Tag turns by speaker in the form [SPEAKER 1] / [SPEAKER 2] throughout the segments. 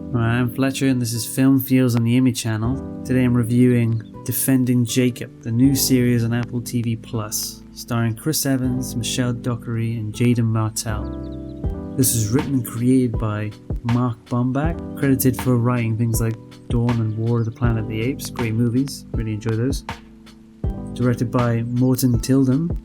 [SPEAKER 1] Alright, I'm Fletcher and this is Film Feels on the Image channel. Today I'm reviewing Defending Jacob, the new series on Apple TV Plus, starring Chris Evans, Micelle, Dockery and Jaeden Martell. This was written and created by Bomback, credited for writing things like Dawn and War of the Planet of the Apes, great movies, really enjoy those. Directed by Morten Tyldum,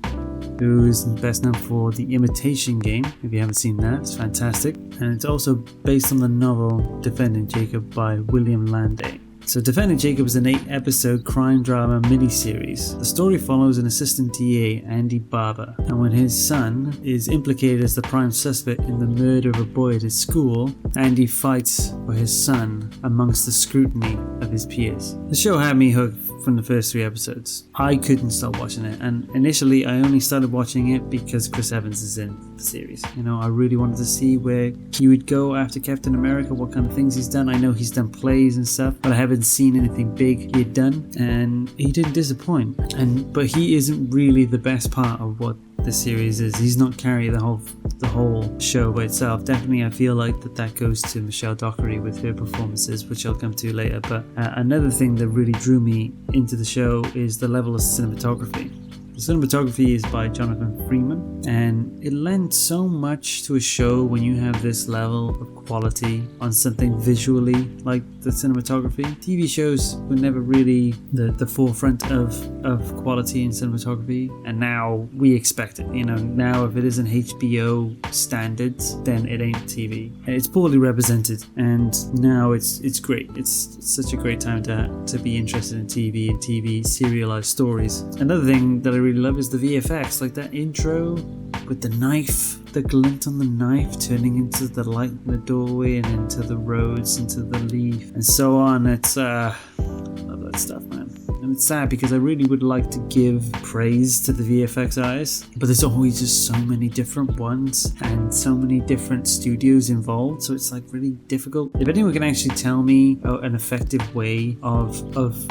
[SPEAKER 1] who is best known for The Imitation Game. If you haven't seen that, it's fantastic. And it's also based on the novel Defending Jacob by William Landay. So Defending Jacob is an 8-episode crime drama miniseries. The story follows an assistant DA, Andy Barber, and when his son is implicated as the prime suspect in the murder of a boy at his school, Andy fights for his son amongst the scrutiny of his peers. The show had me hooked from the first 3 episodes. I couldn't stop watching it, and initially I only started watching it because Chris Evans is in the series. You know, I really wanted to see where he would go after Captain America, what kind of things he's done. I know he's done plays and stuff, but I haven't seen anything big he had done, and he didn't disappoint. But he isn't really the best part of what the series is. He's not carrying the whole show by itself. Definitely I feel like that goes to Micelle Dockery with her performances, which I'll come to later. But another thing that really drew me into the show is the level of cinematography. The cinematography is by Jonathan Freeman, and it lends so much to a show when you have this level of quality on something visually like the cinematography. TV shows were never really the forefront of quality in cinematography, and now we expect it. You know, now if it isn't HBO standards, then it ain't TV. And it's poorly represented, and now it's great. It's such a great time to be interested in TV and TV serialized stories. Another thing that I really love is the VFX, like that intro with the knife, the glint on the knife turning into the light in the doorway and into the roads, into the leaf and so on. It's I love that stuff, man. And it's sad because I really would like to give praise to the VFX artists, but there's always just so many different ones and so many different studios involved, so it's like really difficult. If anyone can actually tell me an effective way of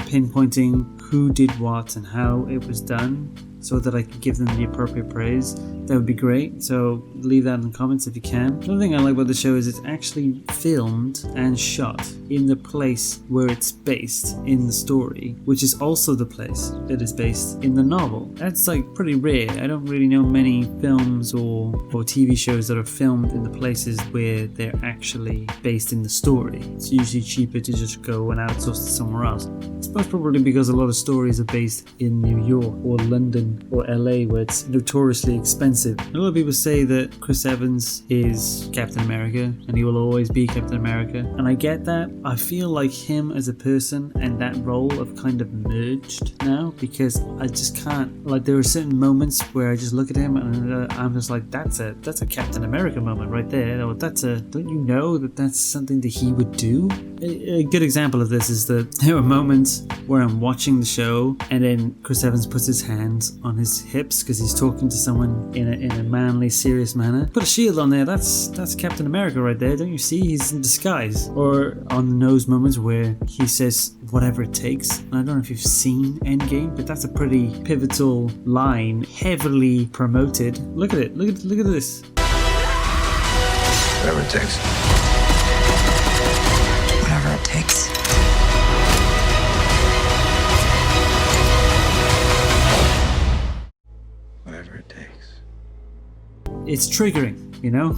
[SPEAKER 1] pinpointing who did what and how it was done so that I could give them the appropriate praise, that would be great. So leave that in the comments if you can. Another thing I like about the show is it's actually filmed and shot in the place where it's based in the story, which is also the place that is based in the novel. That's like pretty rare. I don't really know many films or TV shows that are filmed in the places where they're actually based in the story. It's usually cheaper to just go and outsource to somewhere else. It's most probably because a lot of stories are based in New York or London or LA, where it's notoriously expensive. A lot of people say that Chris Evans is Captain America and he will always be Captain America, and I get that. I feel like him as a person and that role have kind of merged now, because I just can't, like, there are certain moments where I just look at him and I'm just like, that's a Captain America moment right there, or don't you know that's something that he would do? A good example of this is that there are moments where I'm watching the show and then Chris Evans puts his hands on his hips because he's talking to someone in a manly, serious manner. Put a shield on there, that's Captain America right there, don't you see? He's in disguise. Or on those moments where he says whatever it takes. And I don't know if you've seen Endgame, but that's a pretty pivotal line, heavily promoted. Look at it, look at this.
[SPEAKER 2] Whatever it takes.
[SPEAKER 3] Whatever it takes.
[SPEAKER 2] Whatever it takes.
[SPEAKER 1] It's triggering, you know?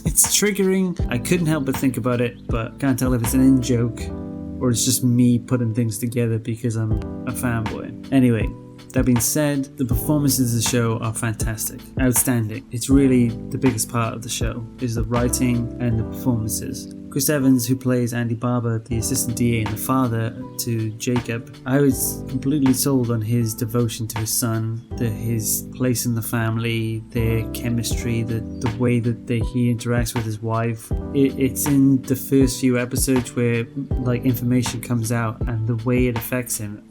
[SPEAKER 1] It's triggering. I couldn't help but think about it, but can't tell if it's an in-joke or it's just me putting things together because I'm a fanboy. Anyway, that being said, the performances of the show are fantastic, outstanding. It's really the biggest part of the show, is the writing and the performances. Chris Evans, who plays Andy Barber, the assistant DA and the father to Jacob, I was completely sold on his devotion to his son, his place in the family, their chemistry, the way that he interacts with his wife. It's in the first few episodes where like information comes out and the way it affects him.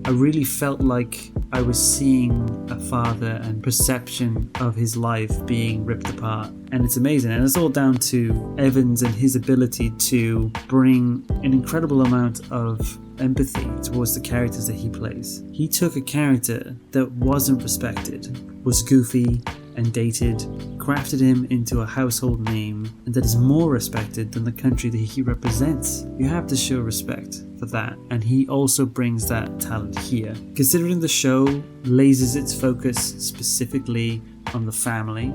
[SPEAKER 1] I really felt like I was seeing a father and perception of his life being ripped apart. And it's amazing. And it's all down to Evans and his ability to bring an incredible amount of empathy towards the characters that he plays. He took a character that wasn't respected, was goofy, and dated, crafted him into a household name, and that is more respected than the country that he represents. You have to show respect for that, and he also brings that talent here. Considering the show lays its focus specifically on the family,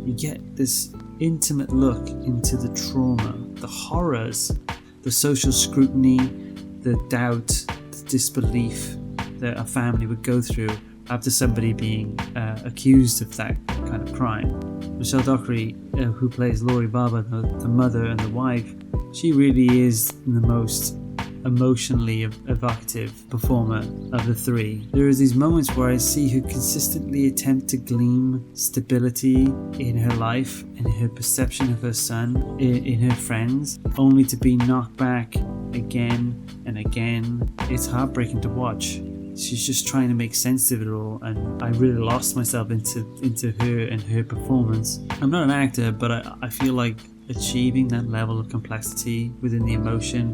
[SPEAKER 1] you get this intimate look into the trauma, the horrors, the social scrutiny, the doubt, the disbelief that a family would go through after somebody being accused of that kind of crime. Micelle Dockery, who plays Laurie Barber, the mother and the wife, she really is the most emotionally evocative performer of the three. There is these moments where I see her consistently attempt to glean stability in her life and her perception of her son, in her friends, only to be knocked back again and again. It's heartbreaking to watch. She's just trying to make sense of it all, and I really lost myself into her and her performance. I'm not an actor, but I feel like achieving that level of complexity within the emotion,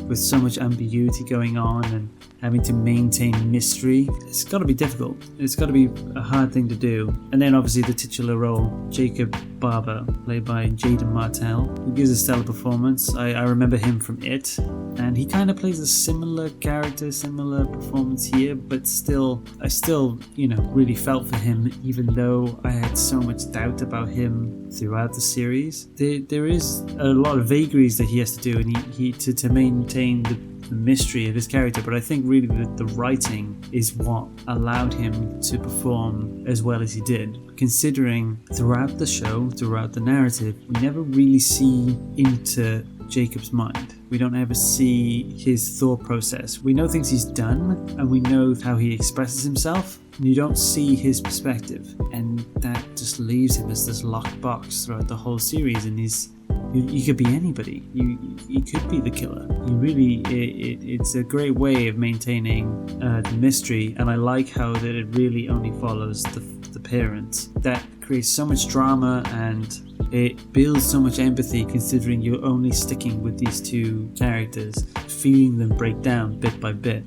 [SPEAKER 1] with so much ambiguity going on and having to maintain mystery, it's got to be difficult. It's got to be a hard thing to do. And then obviously the titular role, Jacob Barber, played by Jaeden Martell, who gives a stellar performance. I remember him from It, and he kind of plays a similar character, similar performance here, but I still really felt for him, even though I had so much doubt about him throughout the series. There is a lot of vagaries that he has to do, and he to maintain the mystery of his character, but I think really the writing is what allowed him to perform as well as he did, considering throughout the show, throughout the narrative, we never really see into Jacob's mind. We don't ever see his thought process. We know things he's done, and we know how he expresses himself, and you don't see his perspective, and that just leaves him as this locked box throughout the whole series, and you could be anybody. You could be the killer. It's a great way of maintaining the mystery, and I like how that it really only follows the parents. That creates so much drama, and it builds so much empathy, considering you're only sticking with these two characters, feeling them break down bit by bit.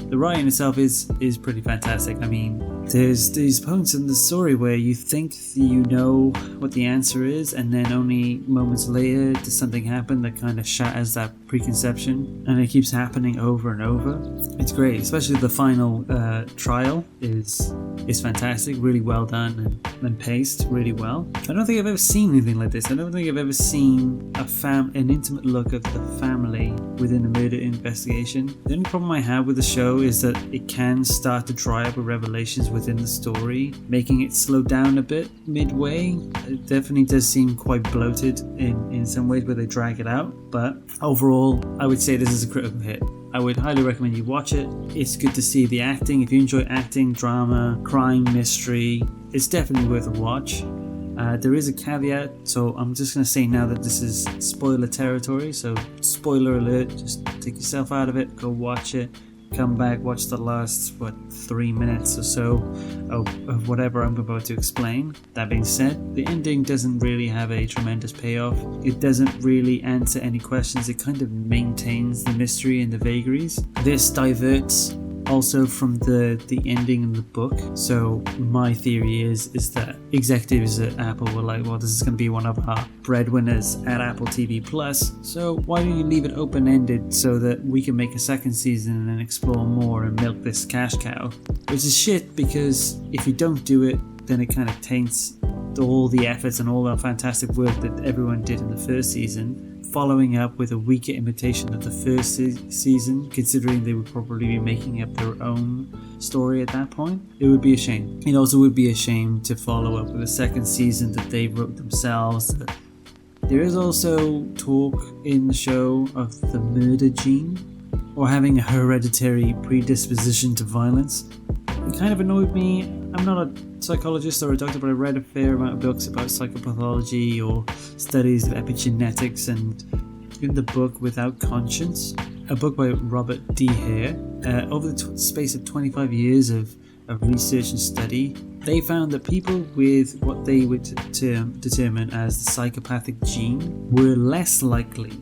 [SPEAKER 1] The writing itself is pretty fantastic. I mean, there's these points in the story where you think you know what the answer is, and then only moments later does something happen that kind of shatters that preconception, and it keeps happening over and over. It's great, especially the final trial is fantastic, really well done and paced really well. I don't think I've ever seen anything like this. I don't think I've ever seen an intimate look of the family within a murder investigation. The only problem I have with the show is that it can start to dry up with revelations within the story, making it slow down a bit midway. It definitely does seem quite bloated in some ways where they drag it out, but overall I would say this is a critical hit. I would highly recommend you watch it. It's good to see the acting. If you enjoy acting, drama, crime, mystery, it's definitely worth a watch. There is a caveat, so I'm just going to say now that this is spoiler territory, so spoiler alert, just take yourself out of it, go watch it, come back, watch the last 3 minutes or so of whatever I'm about to explain. That being said, the ending doesn't really have a tremendous payoff. It doesn't really answer any questions. It kind of maintains the mystery and the vagaries. This diverts also from the ending in the book. So my theory is that executives at Apple were like, well, this is going to be one of our breadwinners at Apple TV Plus, so why don't you leave it open-ended so that we can make a second season and explore more and milk this cash cow? Which is shit, because if you don't do it, then it kind of taints all the efforts and all the fantastic work that everyone did in the first season, following up with a weaker imitation of the first season, considering they would probably be making up their own story at that point. It would be a shame. It also would be a shame to follow up with a second season that they wrote themselves. There is also talk in the show of the murder gene, or having a hereditary predisposition to violence. It kind of annoyed me. I'm not a psychologist or a doctor, but I read a fair amount of books about psychopathology or studies of epigenetics, and in the book Without Conscience, a book by Robert D. Hare, over the space of 25 years of research and study, they found that people with what they would determine as the psychopathic gene were less likely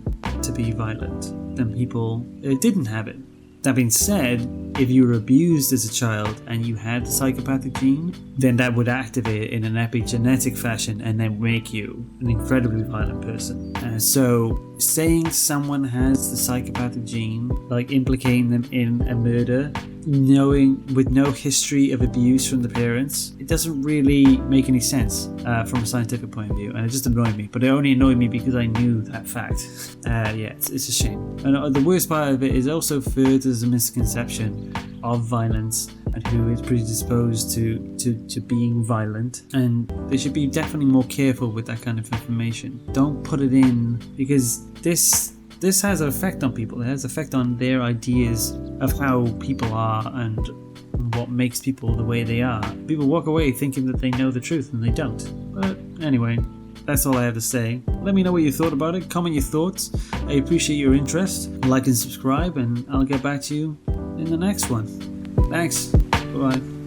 [SPEAKER 1] to be violent than people who didn't have it. That being said, if you were abused as a child and you had the psychopathic gene, then that would activate it in an epigenetic fashion and then make you an incredibly violent person. So saying someone has the psychopathic gene, like implicating them in a murder, knowing with no history of abuse from the parents, it doesn't really make any sense from a scientific point of view, and it just annoyed me. But it only annoyed me because I knew that fact. It's a shame. And the worst part of it is also furthers a misconception of violence and who is predisposed to being violent, and they should be definitely more careful with that kind of information. Don't put it in, because this has an effect on people. It has an effect on their ideas of how people are and what makes people the way they are. People walk away thinking that they know the truth and they don't. But anyway, that's all I have to say. Let me know what you thought about it. Comment your thoughts. I appreciate your interest. Like and subscribe, and I'll get back to you in the next one. Thanks. Bye-bye.